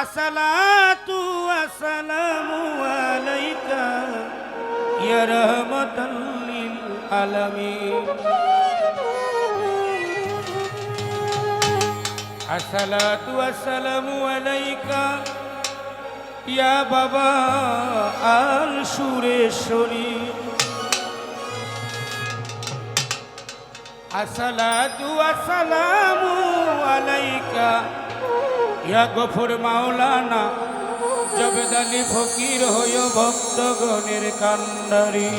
আসসালাতু ওয়াসসালামু আলাইকা ইয়া রাহমাতাল লিল আলামিন। আসসালাতু ওয়াসসালামু আলাইকা ইয়া বাবা আল সুরেশ্বরী। আসসালাতু ওয়াসসালামু আলাইকা ইয়া গফুর মাওলানা জবেদ আলী ফকির হয় ভক্তগণের কান্ডারি।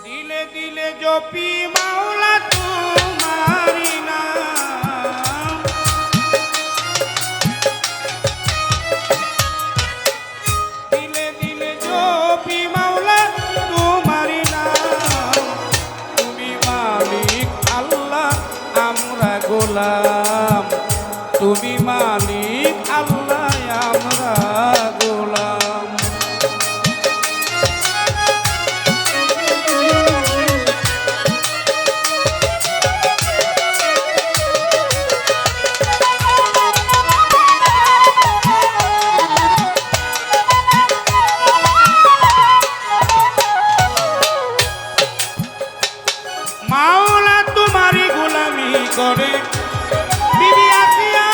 দিলে দিলে জপি মাওলা তোমারি নাম, দিলে দিলে জপি মাওলা তোমারি নাম। তুমি মালিক আল্লাহ আমরা গোলাম, তুমি মালিক আল্লাহ আমরা গোলাম। মাওলা তোমারি গোলামি করে বিবি আসিয়া,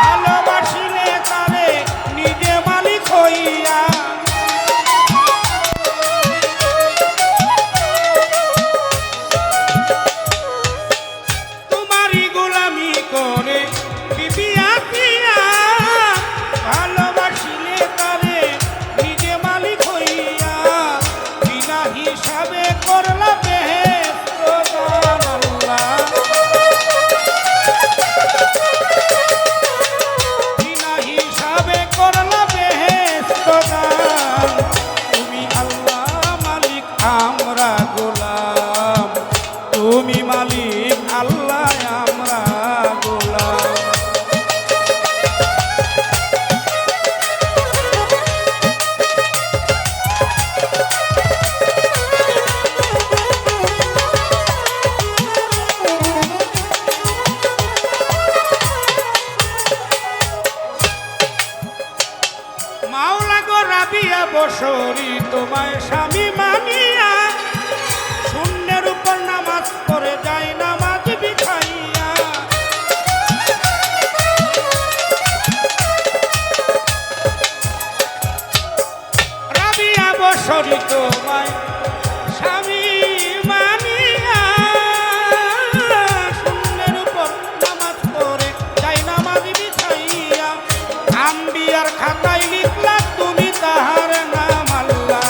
ভালোবাসিলে তারে নিজে মালিক হইয়া। তোমারি গোলামি করে বিবি আসিয়া, ভালোবাসিলে তারে নিজে মালিক হইয়া। বিনা হিসাবে করলা বেহেশত দান আল্লাহ, বিনা হিসাবে করলা বেহেশত দান। তুমি আল্লাহ মালিক আমরা গোলাম, তুমি মালিক আল্লাহ আমরা গোলাম। মাওলা গো রাবিয়া বসরি তোমায় স্বামী মানিয়া, শূন্যের উপর নামাজ পড়ে যায় নামাজ বিছাইয়া। রাবিয়া বসরি তোমায় স্বামী মানিয়া, শূন্যের উপর নামাজ পড়ে যায় নামাজ বিছাইয়া। আম্বিয়ার খাতায় লিখলা তুমি তাহার নাম আল্লাহ,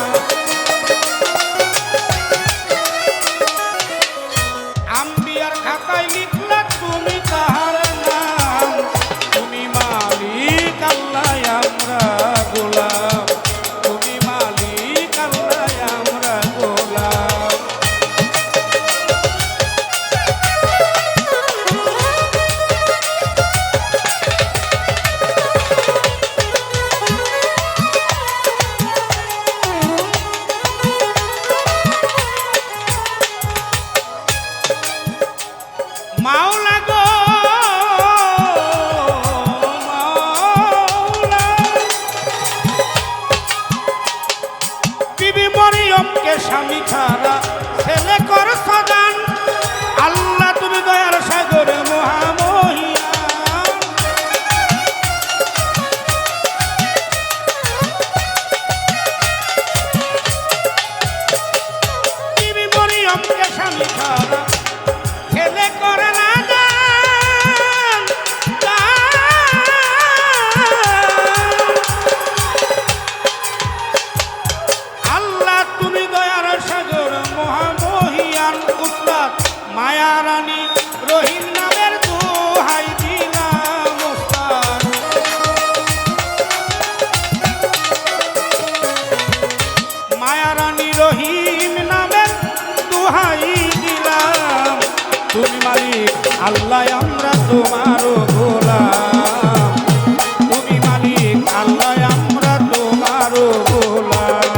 আম্বিয়ার খাতায় লিখলা তুমি তাহার নাম। তুমি মালিক আল্লাহ আমরা গোলাম, তুমি মালিক আল্লাহ আমরা গোলাম। মাওলা গো মাওলা, বিবি মরিয়মকে স্বামী ছাড়া ছেলে কর সদান। আল্লাহ তুমি দয়ার সাগর মহামহিয়ান। বিবি মরিয়মকে স্বামী ছাড়া ছেলে করে না দান, আল্লাহ তুমি দয়ার সাগর মহামহিয়ান। উস্তাদ মায়া রানী রহিম নামের দোহাই দিলাম উস্তাদ, মায়া রানী রহিম নামের দোহাই দিলাম। তুমি মালিক আল্লাহ আমরা তোমারও গোলাম, তুমি মালিক আল্লাহ আমরা তোমারও গোলাম।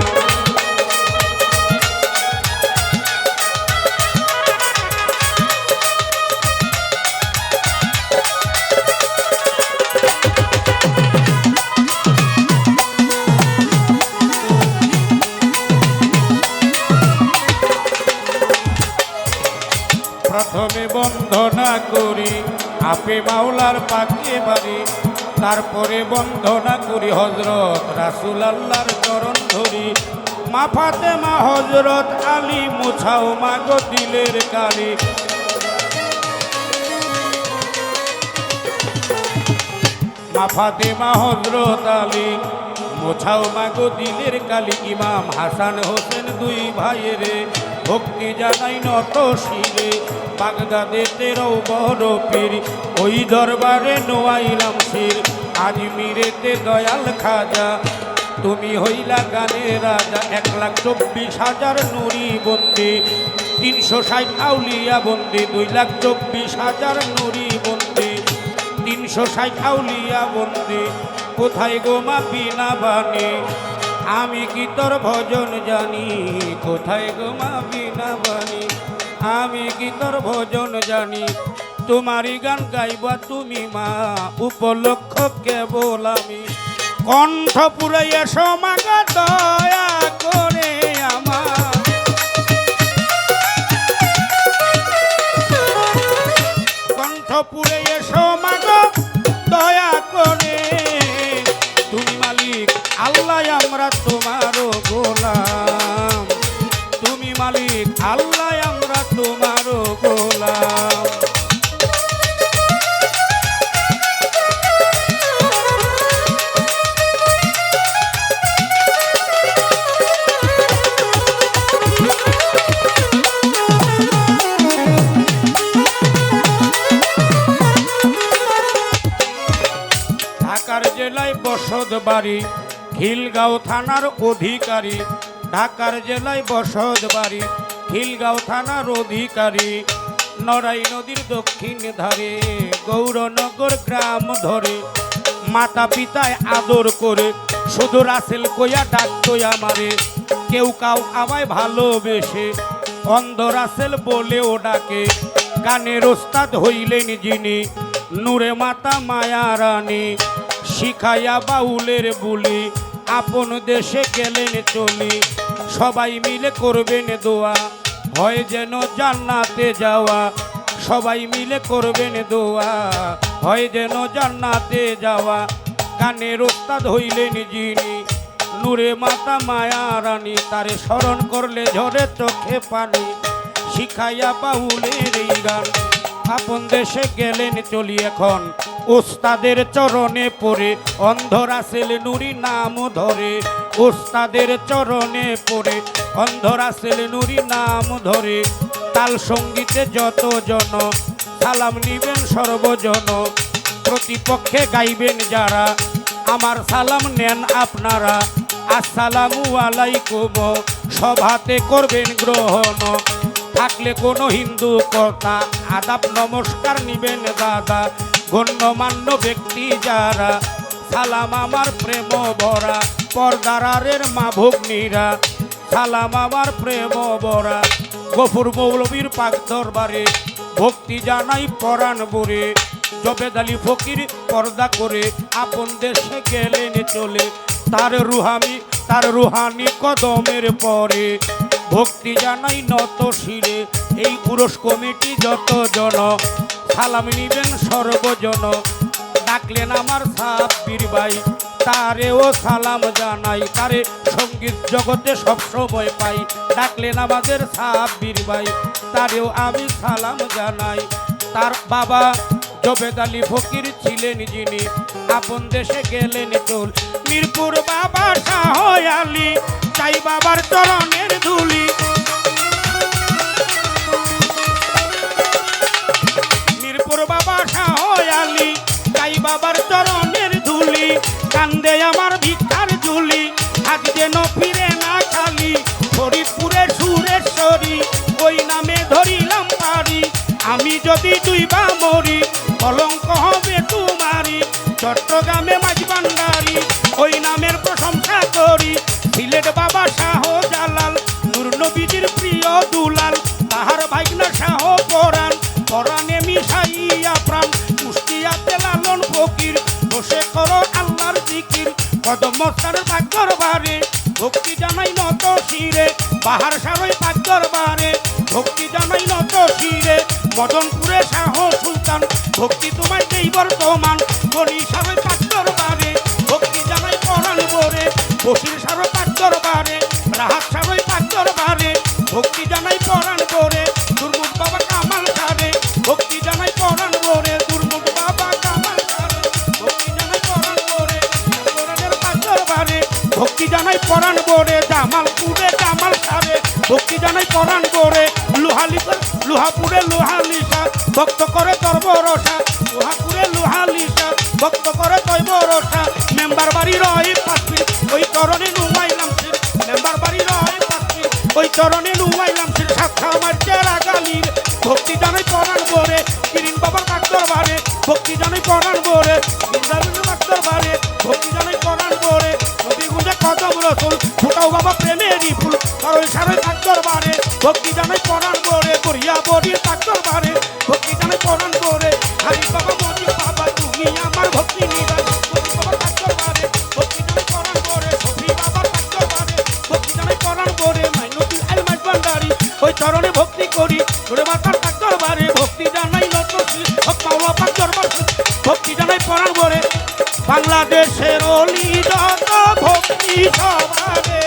বন্দনা করি আপে মাওলার পাকে বাড়ি, তারপরে বন্দনা করি হজরত রাসূল আল্লাহর চরণ ধরি। মা ফাতেমা হজরত আলী মুছাও মাগো দিলের কালি, মা ফাতেমা হজরত আলী মোছাও মাগো দিলের কালি। ইমাম হাসান হোসেন দুই ভাইয়েরে ভক্তি জানাই নত শিরে, বাগদাদে তেরো বড় পীর ওই দরবারে নোয়াইলাম শির। আজমিরেতে দয়াল খাজা তুমি হইলা গানের রাজা, 1,24,000 নুরি বন্দি, 360 আউলিয়া বন্দি, 2,24,000 নুরি বন্দি, 360 আউলিয়া বন্দি। কোথায় গো মা বিনা বাণী আমি কি তোর ভজন জানি, কোথায় গো মা বিনা বাণী আমি কি তোর ভজন জানি। তোমারই গান গাইবা তুমি মা উপলক্ষ কেবল আমি, কণ্ঠ পুরে এসো মাগো দয়া করে আমার, কণ্ঠ পুরে এসো মাগো দয়া করে। তুমি মালিক আল্লাহ আমরা তোমারও গোলাম, তুমি মালিক আল্লাহ আমরা তোমারও গোলাম। ঢাকার জেলায় বসত বাড়ি খিলগাঁও থানার অধিকারী, ঢাকার জেলায় বসত বাড়ি খিলগাঁও থানার অধিকারী। নড়াই নদীর দক্ষিণ ধারে গৌরনগর গ্রাম ধরে, মাতা পিতায় আদর করে শুধু রাসেল কইয়া ডাকতো আমারে, কেউ কাউ আমায় ভালোবেসে অন্ধ রাসেল বলেও ডাকে। গানের ওস্তাদ হইলেন যিনি নূরে মাতা মায়া রানী, শিখাইয়া বাউলের বুলি আপন দেশে গেলেন চলি। সবাই মিলে করবেন দোয়া হয় যেন জান্নাতে যাওয়া, সবাই মিলে করবেন দোয়া হয় যেন জান্নাতে যাওয়া। গানের ওস্তাদ হইলেন যিনি নূরে মাতা মায়া রানী, তারে স্মরণ করলে ঝরে চোখে পানি। শিখাইয়া বাউলের এই গান আপন দেশে গেলেন চলি, এখন ওস্তাদের চরণে পড়ে অন্ধ রাসেল নুরি নাম ধরে, ওস্তাদের চরণে পড়ে অন্ধ রাসেল নুরি নাম ধরে। তাল সঙ্গীতে যত জন সালাম নিবেন সর্বজন, প্রতিপক্ষে গাইবেন যারা আমার সালাম নেন আপনারা। আসসালামু আলাইকুম সভাতে করবেন গ্রহণ, থাকলে কোনো হিন্দু কথা আদাব নমস্কার নিবেন দাদা। গণ্যমান্য ব্যক্তি যারা সালাম আমার প্রেম ভরা, পর্দারের মা ভগ্নীরা সালাম আমার প্রেম ভরা। গফুর মৌলবীর পাক দরবারে ভক্তি জানাই পরাণ বরে, জবেদ আলী ফকির পর্দা করে আপন দেশে গেলেন চলে। তার রুহানি কদমের পরে ভক্তি জানাই নত শিরে। এই পুরুষ কমিটি যত জন সালাম নিবেন সর্বজন, ডাকলেন আমার সাব্বির ভাই তারেও সালাম জানাই। তারে সঙ্গীত জগতে সবসময় পাই, ডাকলেন আমাদের সাব্বির ভাই তারেও আমি সালাম জানাই। তার বাবা জবেদ আলী ফকির ছিলেন যিনি আপন দেশে গেলেন চল। মিরপুর বাবা শাহ আলী চাই বাবার চরণের ধুলি, মিরপুর বাবা শাহ আলী চাই বাবার চরণের ধুলি। কান্দে আমার ভিক্ষার ঝুলি আজ যেন ফিরে না খালি, ফরিদপুরে সুরেশ্বরী ওই নামে ধরিলাম পারি। আমি যদি দুইবা মরি কলঙ্ক হবে তোমারি, চট্টগ্রামে মাঝ ভান্ডারি ওই নামের প্রশংসা করি। সিলেট বাবা শাহ জালাল নূর নবীজির প্রিয় দুলাল, তাহার ভাইগনা শাহ পরাণ পরাণে মিশাইয়া প্রাণ। কুষ্টিয়াতে লালন ফকির বসে করো আল্লাহর জিকির, কদমস্তার পাক দরবারে ভক্তি জানাই নত শিরে। বাহার সারই পাক দরবারে ভক্তি জানাই নত শিরে। মদনপুরে শাহ সুলতান ভক্তি তোমায় দেই বর্তমান বনিশারে পাক দরবারে ভক্তি জানাই পরাণ ভরে বসির সারো পাক দরবারে রাহাত সারোই পাক দরবারে ভক্তি জানাই পরাণ ভরে দুর্মুখ বাবা কামাল সারে ভক্তি জানাই পরাণ ভরে দুর্মুখ বাবা কামাল সারে ভক্তি জানাই পরাণ ভরে পরাণের পাক দরবারে ভক্তি জানাই পরাণ ভরে জামালপুরে জামাল সারে ভক্তি জানাই পরাণ ভরে লোহাপুরে লোহালিসা ভক্ত করে তর্বরসা লোহাপুরে লোহালিসা ভক্ত করে তৈবরসা মেম্বার বাড়ি রয় পাত্রী ওই তরণে নুমাইলাম সির মেম্বার বাড়ি রয় পাত্রী ওই তরণে নুমাইলাম সির সাক্ষা মারছে রাগালির ভক্তি জানাই পরাণ ভরে কিরিন বাবার পাক দরবারে ভক্তি জানাই পরাণ ভরে ইন্দ্রাবীর পাক দরবারে ভক্তি জানাই পরাণ ভরে নবীগুঞ্জে কদম রসুল ফোটাও বাবা প্রেমেরই ফুল কারোই সারোই পাক দরবারে ভক্তি জানাই পরাণ ভরে করিয়া বড়ির পাক দরবারে ভক্তি জানাই পরাণ ভরে হারি বাবা মজি বাবা তুমি আমার ভক্তি নিবাস মজি বাবার পাক দরবারে ভক্তি জানাই পরাণ ভরে সফি বাবার পাক দরবারে ভক্তি জানাই পরাণ ভরে মাইনুদ্দিন আলমাজ ভান্ডারী ওই চরণে ভক্তি করি তোরে মাতার পাক দরবারে ভক্তি জানাই লতসি হক মাওলা পাক দরবার ভক্তি জানাই পরাণ ভরে বাংলাদেশের অলি যত ভক্তি সবারে